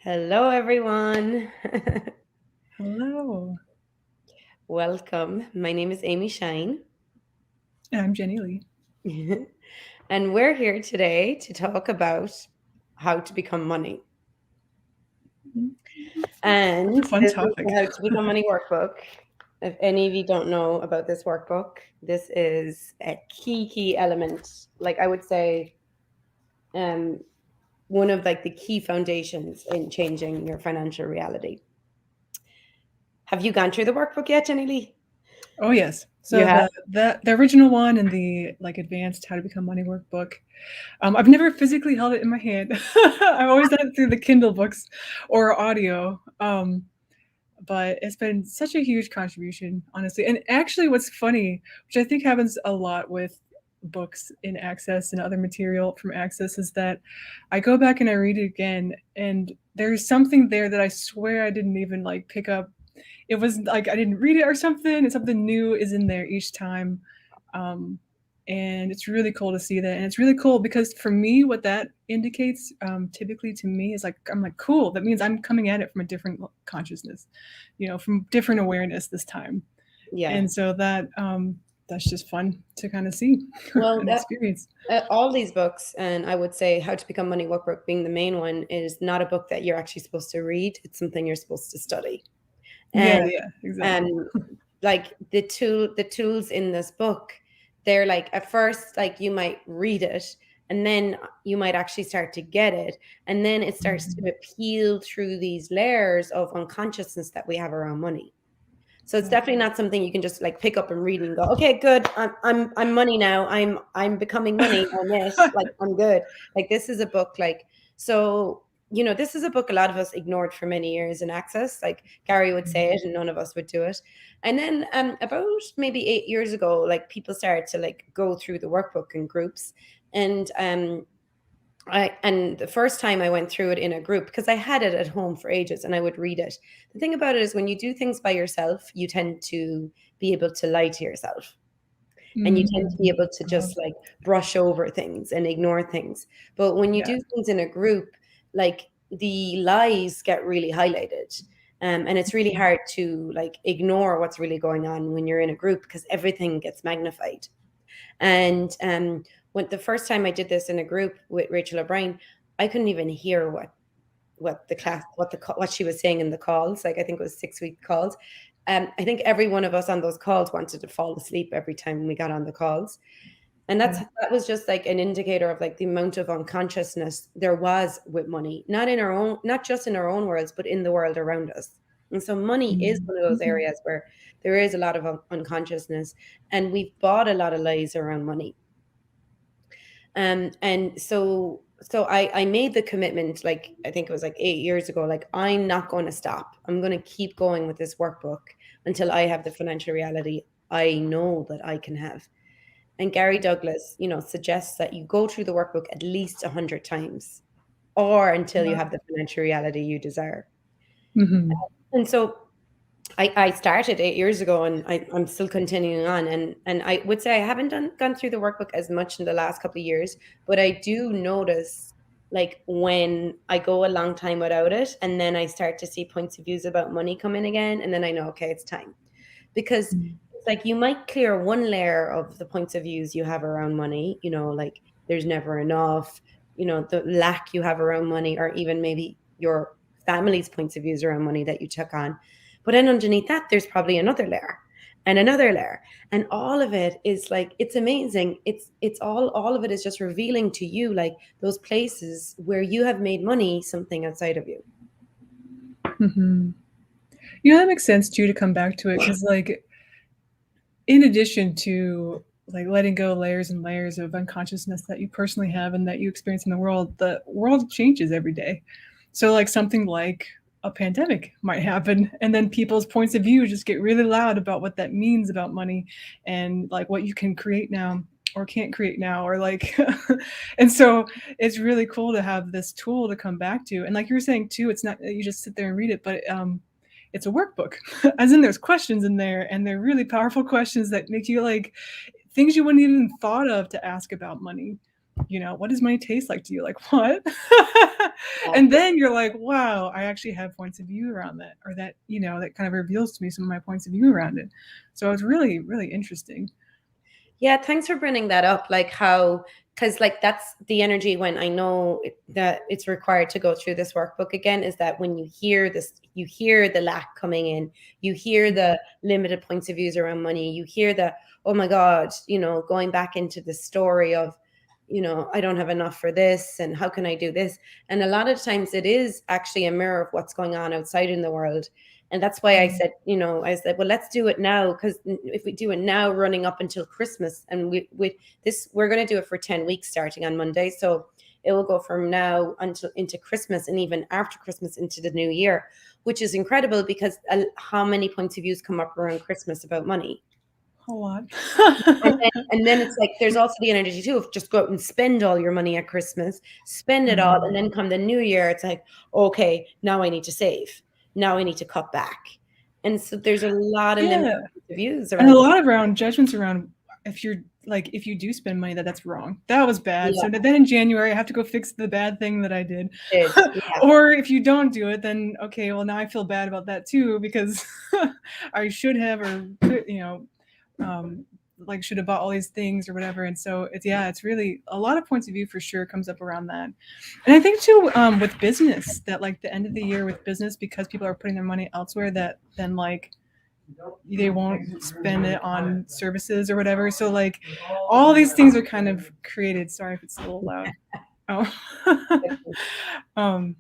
Hello, everyone. Hello, Welcome. My name is Amy Shine, I'm Jennilee. and we're here today to talk about how to become money. What a And fun this is topic. the How to Become Money workbook. If any of you don't know about this workbook, this is a key element. Like I would say, um, one of like the key foundations in changing your financial reality. Have you gone through the workbook yet, Jenny Lee? Oh yes. You So have? the original one and the advanced How to Become Money workbook. I've never physically held it in my hand. I've always done it through the Kindle books or audio. But it's been such a huge contribution, honestly. And actually, what's funny, which I think happens a lot with books in Access and other material from Access, is that I go back and I read it again, and there's something there that I swear I didn't even like pick up. It was like I didn't read it or something, and something new is in there each time. Um, and it's really cool to see that, and it's really cool because for me what that indicates, typically to me, is like I'm like, cool, that means I'm coming at it from a different consciousness, from different awareness this time. Yeah. And so that's just fun to kind of see Well, and experience. all these books, and I would say How to Become Money Workbook being the main one, is not a book that you're actually supposed to read. It's something you're supposed to study. Yeah, And yeah, exactly. um, like the tools in this book, they're like at first like you might read it, and then you might actually start to get it, and then it starts to peel through these layers of unconsciousness that we have around money. So it's Yeah. definitely not something you can just like pick up and read and go, okay, good. I'm money now. I'm becoming money. I'm it. Like I'm good. Like this is a book like so this is a book a lot of us ignored for many years in Access. Like Gary would say it and none of us would do it. And then about maybe 8 years ago, like people started to like go through the workbook in groups. And the first time I went through it in a group, because I had it at home for ages and I would read it. The thing about it is when you do things by yourself, you tend to be able to lie to yourself, and you tend to be Mm, able to just like brush over things and ignore things. But when you yeah. do things in a group, like the lies get really highlighted. And it's really hard to like ignore what's really going on when you're in a group because everything gets magnified. And when the first time I did this in a group with Rachel O'Brien, I couldn't even hear what the class what she was saying in the calls. Like I think it was 6 week calls. I think every one of us on those calls wanted to fall asleep every time we got on the calls. And Yeah. that was just like an indicator of like the amount of unconsciousness there was with money, not just in our own worlds, but in the world around us. And so money is Mm, one of those mhm. areas where there is a lot of unconsciousness, and we've bought a lot of lies around money. And so I made the commitment, like I think it was like 8 years ago, like I'm not going to stop. I'm going to keep going with this workbook until I have the financial reality I know that I can have. And Gary Douglas, suggests that you go through the workbook at least 100 times, or until you Wow. have the financial reality you desire. Mhm. And so I started 8 years ago, and I'm still continuing on. And I would say I haven't gone through the workbook as much in the last couple of years, but I do notice like when I go a long time without it, and then I start to see points of views about money come in again, and then I know, okay, it's time. Because Mm. it's like you might clear one layer of the points of views you have around money, like there's never enough, the lack you have around money, or even maybe your family's points of views around money that you took on. But then underneath that, there's probably another layer. And all of it is like, it's amazing. It's all of it is just revealing to you like those places where you have made money something outside of you. Mhm. That makes sense too to come back to it because, like, in addition to like letting go layers and layers of unconsciousness that you personally have and that you experience in the world changes every day. So, like, something like a pandemic might happen, and then people's points of view just get really loud about what that means about money and like what you can create now or can't create now, or like, and so it's really cool to have this tool to come back to. And like you were saying too, it's not that you just sit there and read it, but it's a workbook, as in there's questions in there, and they're really powerful questions that make you like things you wouldn't even thought of to ask about money. what does money taste like to you? Like, what? Yeah. And then you're like, wow, I actually have points of view around that, or that, that kind of reveals to me some of my points of view around it. So it's really, really interesting. Yeah, thanks for bringing that up. Like how, because like that's the energy when I know that it's required to go through this workbook again, is that when you hear this, you hear the lack coming in, you hear the limited points of views around money, you hear the, oh my God, going back into the story of, I don't have enough for this and how can I do this? And a lot of times it is actually a mirror of what's going on outside in the world. And that's why I said, well, let's do it now. Because if we do it now, running up until Christmas, and we're going to do it for 10 weeks starting on Monday. So it will go from now until into Christmas, and even after Christmas into the new year, which is incredible because how many points of views come up around Christmas about money? A lot. And then it's like there's also the energy too of just go out and spend all your money at Christmas, spend it all, and then come the new year, it's like, okay, now I need to save. Now I need to cut back. And so there's a lot of limited views and a around it. lot around judgments around if you do spend money that's wrong, that was bad. Yeah. So then in January I have to go fix the bad thing that I did. Yeah. Or if you don't do it, then okay, well now I feel bad about that too because I should have, or could, like should have bought all these things or whatever. And so it's really a lot of points of view for sure comes up around that. And I think too, with business, that like the end of the year with business, because people are putting their money elsewhere, that then like they won't spend it on services or whatever. So like all these things are kind of created. Sorry if it's a little loud. Oh.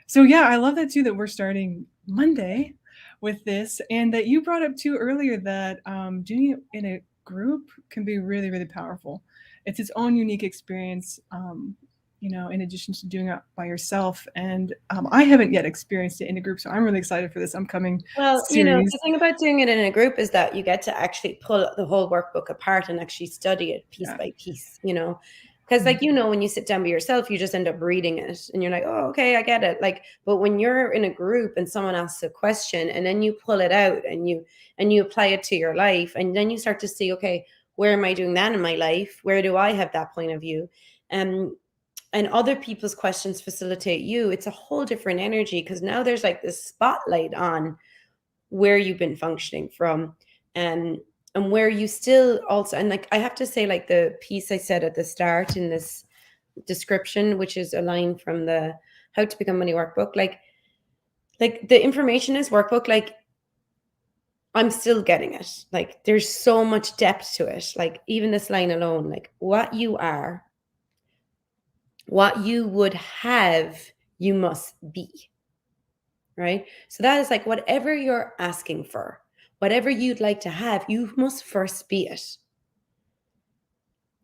So yeah, I love that too, that we're starting Monday with this, and that you brought up too earlier that doing it in a group can be really, really powerful. It's its own unique experience, in addition to doing it by yourself. And I haven't yet experienced it in a group, so I'm really excited for this upcoming series. The thing about doing it in a group is that you get to actually pull the whole workbook apart and actually study it piece by piece, because like, when you sit down by yourself, you just end up reading it and you're like, oh, okay, I get it. Like, but when you're in a group and someone asks a question and then you pull it out and you apply it to your life, and then you start to see, okay, where am I doing that in my life? Where do I have that point of view? And other people's questions facilitate you. It's a whole different energy because now there's like this spotlight on where you've been functioning from, and where you still also, and like I have to say, like the piece I said at the start in this description, which is a line from the How to Become Money Workbook, like the information is workbook, like I'm still getting it. Like there's so much depth to it. Like even this line alone, like what you are, what you would have, you must be. Right? So that is like whatever you're asking for, whatever you'd like to have, you must first be it.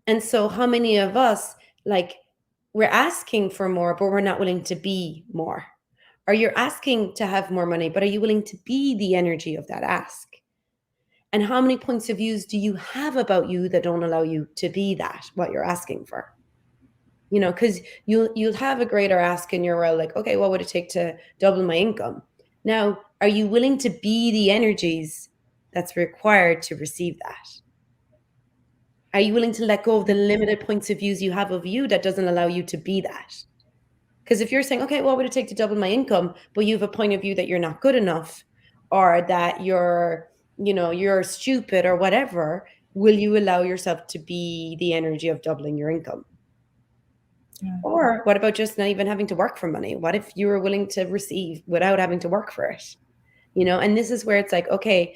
And so how many of us, like, we're asking for more, but we're not willing to be more? Or you're asking to have more money, but are you willing to be the energy of that ask? And how many points of views do you have about you that don't allow you to be that, what you're asking for? Because you'll have a greater ask in your world, like, okay, what would it take to double my income? Now, are you willing to be the energies that's required to receive that? Are you willing to let go of the limited points of views you have of you that doesn't allow you to be that? Because if you're saying, okay, what would it take to double my income, but you have a point of view that you're not good enough, or that you're stupid or whatever, will you allow yourself to be the energy of doubling your income? Yeah. Or what about just not even having to work for money? What if you were willing to receive without having to work for it? And this is where it's like, okay,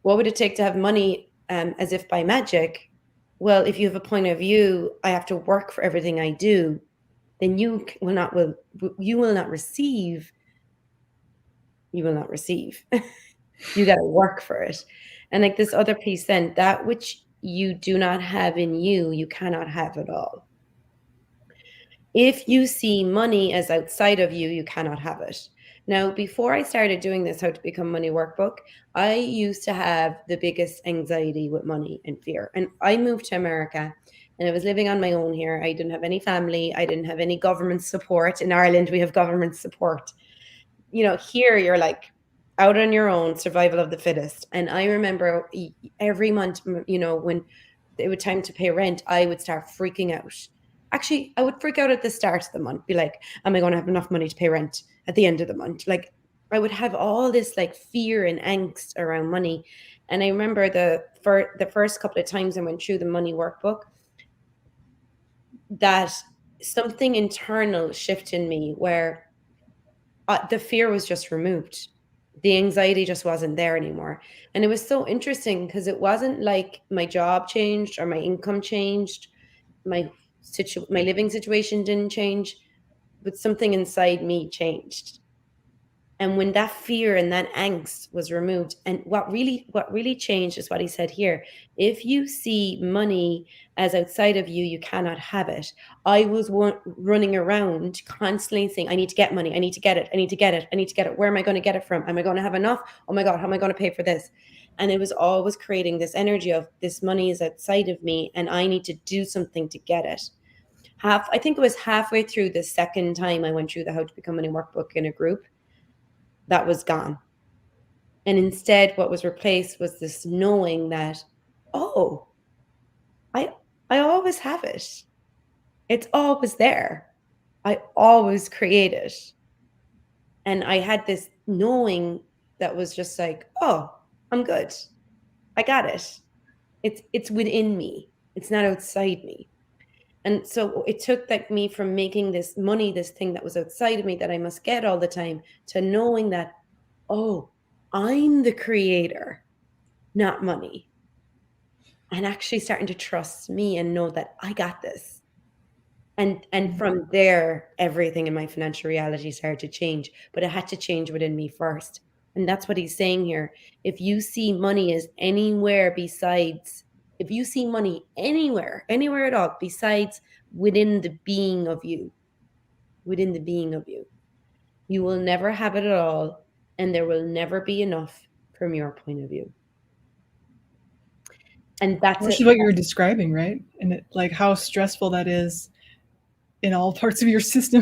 what would it take to have money, as if by magic? Well, if you have a point of view, I have to work for everything I do, then you will not receive. You will not receive. You got to work for it. And like this other piece, then, that which you do not have in you, you cannot have at all. If you see money as outside of you, you cannot have it. Now, before I started doing this How to Become Money Workbook, I used to have the biggest anxiety with money and fear. And I moved to America and I was living on my own here. I didn't have any family. I didn't have any government support. In Ireland, we have government support. Here you're like out on your own, survival of the fittest. And I remember every month, when it was time to pay rent, I would start freaking out. Actually, I would freak out at the start of the month, be like, am I going to have enough money to pay rent at the end of the month? Like, I would have all this like fear and angst around money. And I remember for the first couple of times I went through the money workbook, that something internal shift in me where the fear was just removed. The anxiety just wasn't there anymore. And it was so interesting because it wasn't like my job changed or my income changed, my living situation didn't change, but something inside me changed. And when that fear and that angst was removed, and what really changed is what he said here: if you see money as outside of you, you cannot have it. I was running around constantly saying, I need to get money, I need to get it, I need to get it, I need to get it. Where am I going to get it from? Am I going to have enough? Oh my god, how am I going to pay for this? And it was always creating this energy of, this money is outside of me and I need to do something to get it. I think it was halfway through the second time I went through the How to Become Money workbook in a group, that was gone. And instead, what was replaced was this knowing that, oh, I I always have it. It's always there. I always create it. And I had this knowing that was just like, oh, I'm good. I got it. It's within me. It's not outside me. And so it took like me from making this money, this thing that was outside of me that I must get all the time, to knowing that, oh, I'm the creator, not money. And actually starting to trust me and know that I got this. And from there, everything in my financial reality started to change. But it had to change within me first. And that's what he's saying here. If you see money as anywhere besides, if you see money anywhere at all, besides within the being of you, within the being of you, you will never have it at all. And there will never be enough from your point of view. And that's Which it. is what you were describing, right? And like how stressful that is in all parts of your system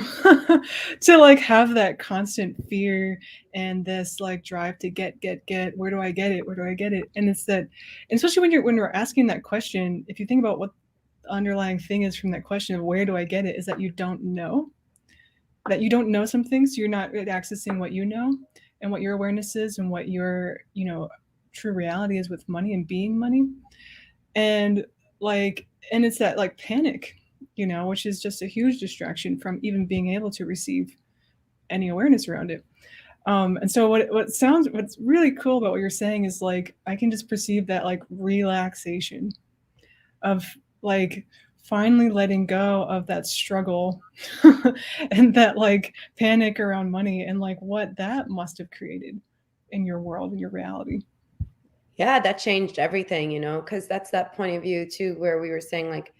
to like have that constant fear and this like drive to get. Where do I get it? Where do I get it? And it's that, and especially when you're asking that question, if you think about what the underlying thing is from that question of where do I get it, is that you don't know. That you don't know some things, so you're not accessing what you know and what your awareness is and what your true reality is with money and being money. And and it's that like panic, which is just a huge distraction from even being able to receive any awareness around it. And so what's really cool about what you're saying is like I can just perceive that like relaxation of like finally letting go of that struggle and that like panic around money and like what that must have created in your world and your reality. Yeah, that changed everything, because that's that point of view too, where we were saying like,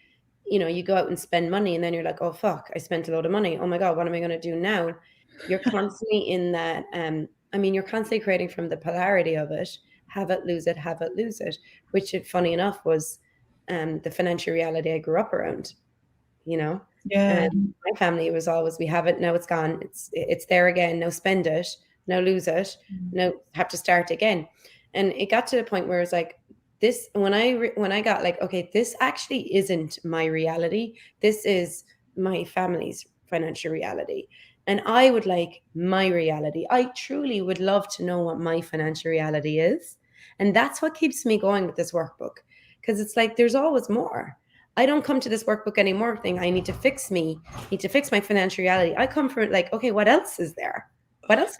you go out and spend money and then you're like, oh fuck, I spent a load of money. Oh my God, what am I going to do now? You're constantly in that, you're constantly creating from the polarity of it, have it, lose it, which funny enough was the financial reality I grew up around, Yeah. my family was always, we have it, now it's gone. It's there again. Now spend it, now lose it, now have to start again. And it got to the point where it's like this, when I got like, okay, this actually isn't my reality. This is my family's financial reality. And I would like my reality. I truly would love to know what my financial reality is. And that's what keeps me going with this workbook. Because it's like there's always more. I don't come to this workbook anymore thinking I need to fix my financial reality. I come from like, okay, what else is there? What else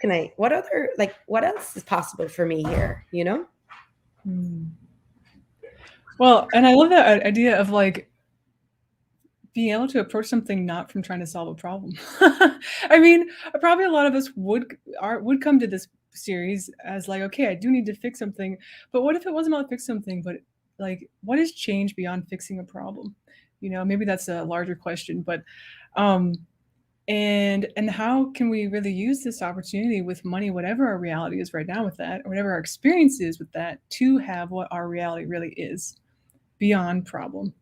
what else is possible for me here, Well, and I love that idea of like being able to approach something not from trying to solve a problem. I mean, probably a lot of us would come to this series as like, okay, I do need to fix something, but what if it wasn't about fix something, but like, what is change beyond fixing a problem? Maybe that's a larger question, but and how can we really use this opportunity with money, whatever our reality is right now with that, or whatever our experience is with that, to have what our reality really is beyond problem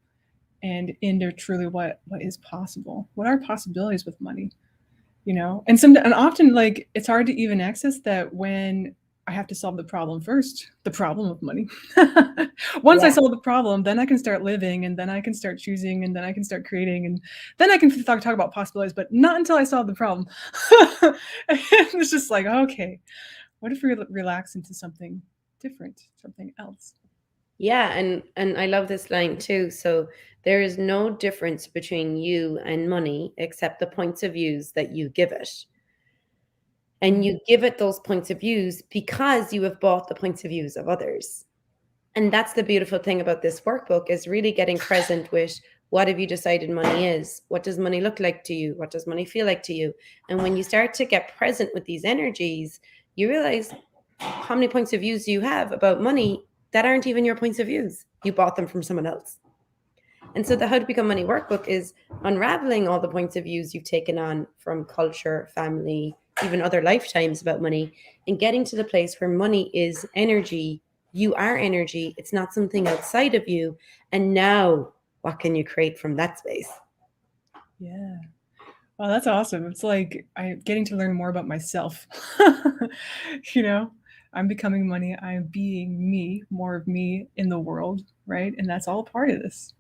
and into truly what is possible. What are possibilities with money? And often like it's hard to even access that when I have to solve the problem first, the problem of money. Once I Yeah. solve the problem, then I can start living, and then I can start choosing, and then I can start creating, and then I can talk about possibilities, but not until I solve the problem. It's just like, okay, what if we relax into something different, something else? Yeah, and I love this line too. So there is no difference between you and money except the points of views that you give it. And Mm. you give it those points of views because you have bought the points of views of others. And that's the beautiful thing about this workbook is really getting present with what have you decided money is? What does money look like to you? What does money feel like to you? And when you start to get present with these energies, you realize how many points of views you have about money that aren't even your points of views. You bought them from someone else. And so the How to Become Money workbook is unraveling all the points of views you've taken on from culture, family, even other lifetimes about money, and getting to the place where money is energy. You are energy. It's not something outside of you. And now, what can you create from that space? Yeah. Well, that's awesome. It's like I'm getting to learn more about myself. You know, I'm becoming money. I'm being me, more of me in the world, right? And that's all part of this.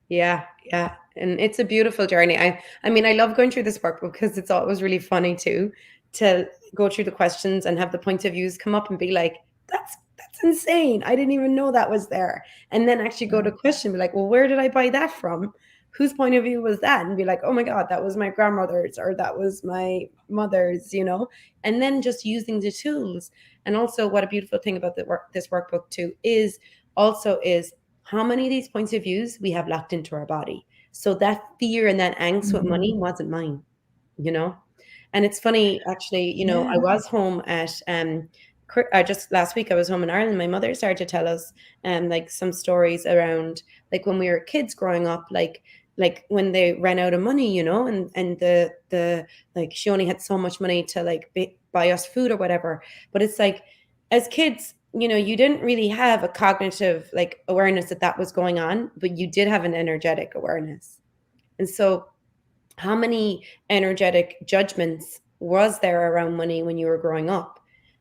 Yeah, yeah. And it's a beautiful journey. I mean, I love going through this workbook because it's always really funny too to go through the questions and have the points of views come up and be like, that's insane. I didn't even know that was there. And then actually go Yeah. to question, be like, well, where did I buy that from? Whose point of view was that? And be like, oh my God, that was my grandmother's or that was my mother's, you know? And then just using the tools. And also what a beautiful thing about this workbook too is how many of these points of views we have locked into our body. So that fear and that angst with Mhm. money wasn't mine, you know? And it's funny, actually, I Yeah. was home at just last week. I was home in Ireland. My mother started to tell us like some stories around like when we were kids growing up, like when they ran out of money, and the like she only had so much money to like buy us food or whatever. But it's like as kids, you didn't really have a cognitive like awareness that that was going on, but you did have an energetic awareness. And so how many energetic judgments was there around money when you were growing up?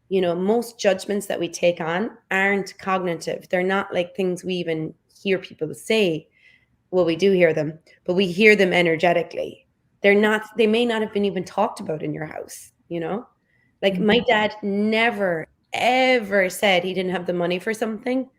Most judgments that we take on aren't cognitive. They're not like things we even hear people say. Well, we do hear them, but we hear them energetically. They may not have been even talked about in your house. Like my Mhm. dad never, ever said he didn't have the money for something,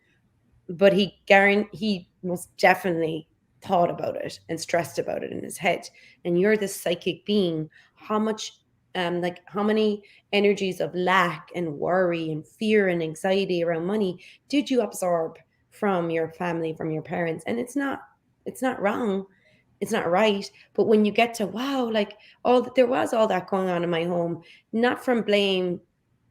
but he most definitely thought about it and stressed about it in his head. And you're this psychic being. How much like how many energies of lack and worry and fear and anxiety around money did you absorb from your family, from your parents? And it's not wrong, it's not right. But when you get to wow, like there was all that going on in my home, not from blame,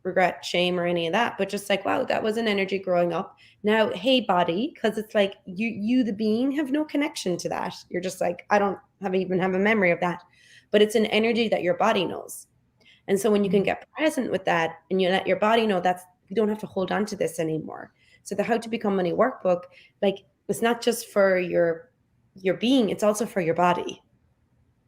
regret, shame, or any of that, but just like, wow, that was an energy growing up. Now, hey, body, because it's like you, the being, have no connection to that. You're just like, I don't even have a memory of that, but it's an energy that your body knows. And so when you can Mhm. get present with that and you let your body know that's you don't have to hold on to this anymore. So the How to Become Money workbook, like, it's not just for your being, it's also for your body.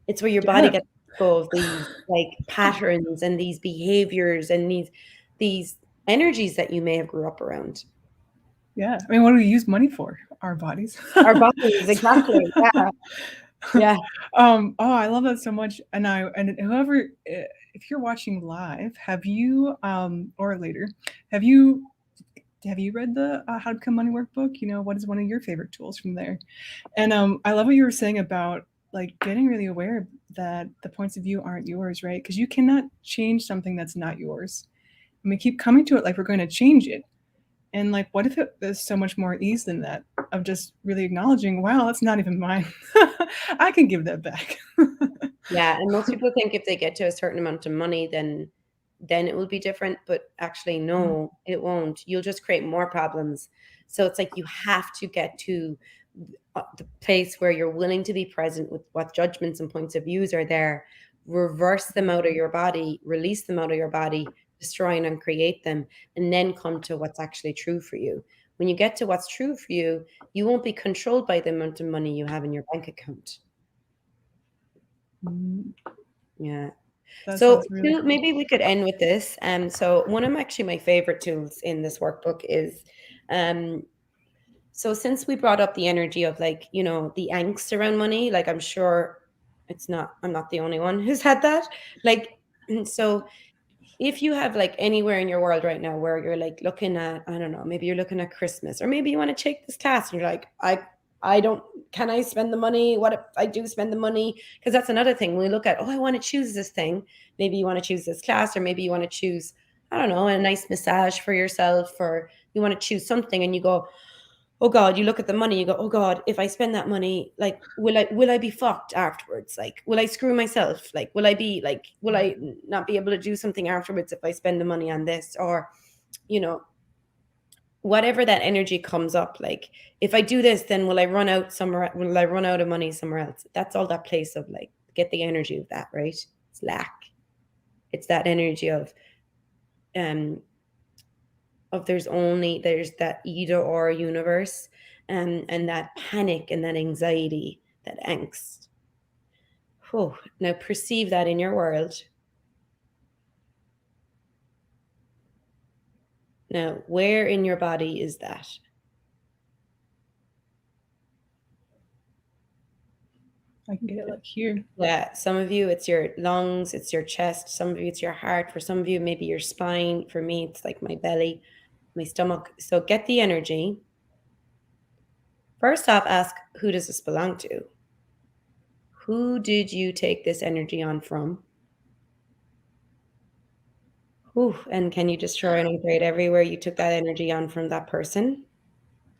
It's where your body Yeah. gets to go of these like patterns and these behaviors and these energies that you may have grew up around. Yeah. I mean, what do we use money for? Our bodies. Our bodies, exactly. Yeah. Yeah. Oh, I love that so much. And whoever, if you're watching live, have you, or later, have you have you read the How to Become Money workbook? What is one of your favorite tools from there? And I love what you were saying about like getting really aware that the points of view aren't yours, right? Because you cannot change something that's not yours. And we keep coming to it like we're going to change it. And like, what if there's so much more ease than that of just really acknowledging, wow, that's not even mine. I can give that back. Yeah. And most people think if they get to a certain amount of money, then it will be different. But actually, no, it won't. You'll just create more problems. So it's like you have to get to the place where you're willing to be present with what judgments and points of views are there, reverse them out of your body, release them out of your body, destroy and uncreate them, and then come to what's actually true for you. When you get to what's true for you, you won't be controlled by the amount of money you have in your bank account. Mm. Yeah. That So sounds really cool. maybe we could end with this. So one of my favorite tools in this workbook is, um, so since we brought up the energy of like, the angst around money, like I'm not the only one who's had that. Like, so if you have like anywhere in your world right now where you're like looking at, I don't know, maybe you're looking at Christmas, or maybe you want to take this class and you're like, I don't, can I spend the money? What if I do spend the money? Because that's another thing. When we look at, oh, I want to choose this thing. Maybe you want to choose this class, or maybe you want to choose, I don't know, a nice massage for yourself, or you want to choose something and you go, oh God, you look at the money, you go, oh God, if I spend that money, like, will I be fucked afterwards? Like, will I screw myself? Like, will I not be able to do something afterwards if I spend the money on this? Or, you know, whatever that energy comes up, like, if I do this, then will I run out somewhere? Will I run out of money somewhere else? That's all that place of like, get the energy of that, right? It's lack. It's that energy um, there's that either or universe, and that panic and that anxiety, that angst. Whew. Now perceive that in your world. Now, where in your body is that? I can get it like here. Yeah, some of you it's your lungs, it's your chest, some of you it's your heart, for some of you maybe your spine, for me it's like my belly, my stomach. So get the energy. First off, ask, who does this belong to? Who did you take this energy on from? Ooh, and can you destroy and upgrade everywhere you took that energy on from that person?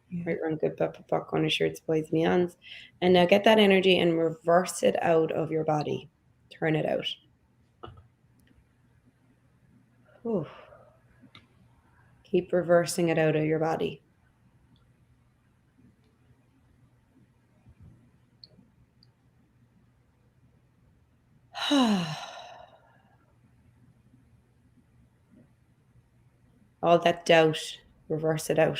Yeah. Right, run good popcorn or shirts, boys, meons. And now get that energy and reverse it out of your body. Turn it out. Ooh. Keep reversing it out of your body. All that doubt, reverse it out.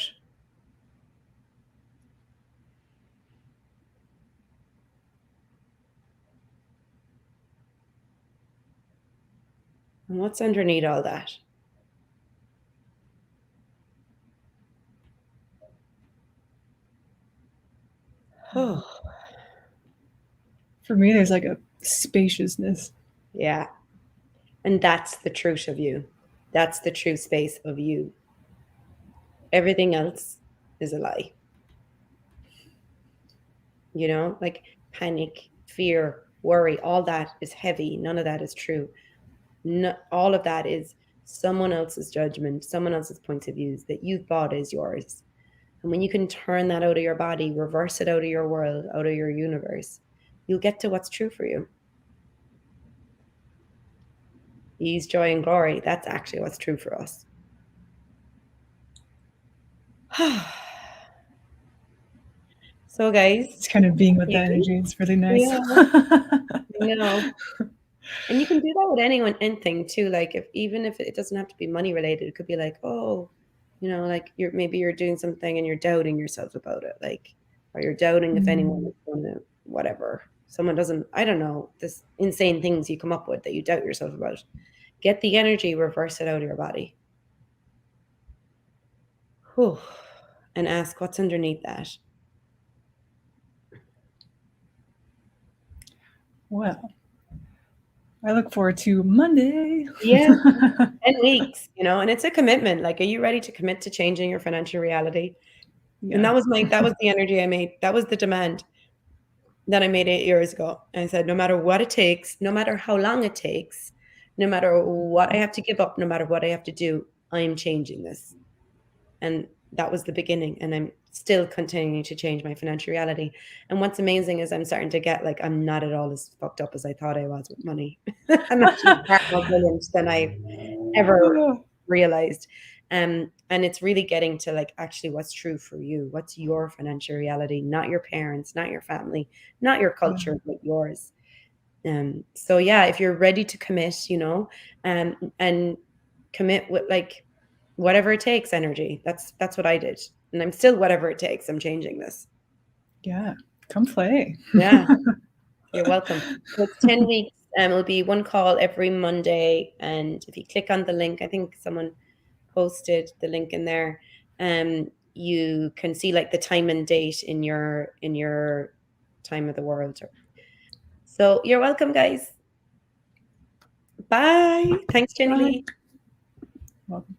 And what's underneath all that? Oh, For me, there's like a spaciousness. yeah. And that's the truth of you. That's the true space of you. Everything else is a lie. Like panic, fear, worry, all that is heavy. None of that is true. No, all of that is someone else's judgment, someone else's points of views that you've bought as yours. And when you can turn that out of your body, reverse it out of your world, out of your universe, you'll get to what's true for you. Ease, joy, and glory. That's actually what's true for us. So, guys, It's kind of being with that energy. It's really nice. Yeah, I know. And you can do that with anything too. Like even if it doesn't have to be money related, it could be like, oh, like you're doing something and you're doubting yourself about it, like, or you're doubting if anyone is going to whatever. Someone doesn't, I don't know, this insane things you come up with that you doubt yourself about. Get the energy, reverse it out of your body. Whew. And ask what's underneath that. Well, I look forward to Monday. Yeah. 10 weeks, and it's a commitment. Like, are you ready to commit to changing your financial reality? Yeah. And that was the energy I made. That was the demand that I made 8 years ago. And I said, no matter what it takes, no matter how long it takes, no matter what I have to give up, no matter what I have to do, I'm changing this. And that was the beginning. And I'm still continuing to change my financial reality. And what's amazing is I'm starting to get like, I'm not at all as fucked up as I thought I was with money. I'm actually far more brilliant than I ever realized. And it's really getting to like actually what's true for you. What's your financial reality? Not your parents, not your family, not your culture, but yours. So yeah, if you're ready to commit, and commit with like whatever it takes energy. That's what I did. And I'm still whatever it takes. I'm changing this. Yeah. Come play. Yeah. You're welcome. So it's 10 weeks. It'll be one call every Monday, and if you click on the link, I think someone posted the link in there. You can see like the time and date in your time of the world. So you're welcome, guys. Bye. Thanks, Jenny Bye. Lee. Welcome.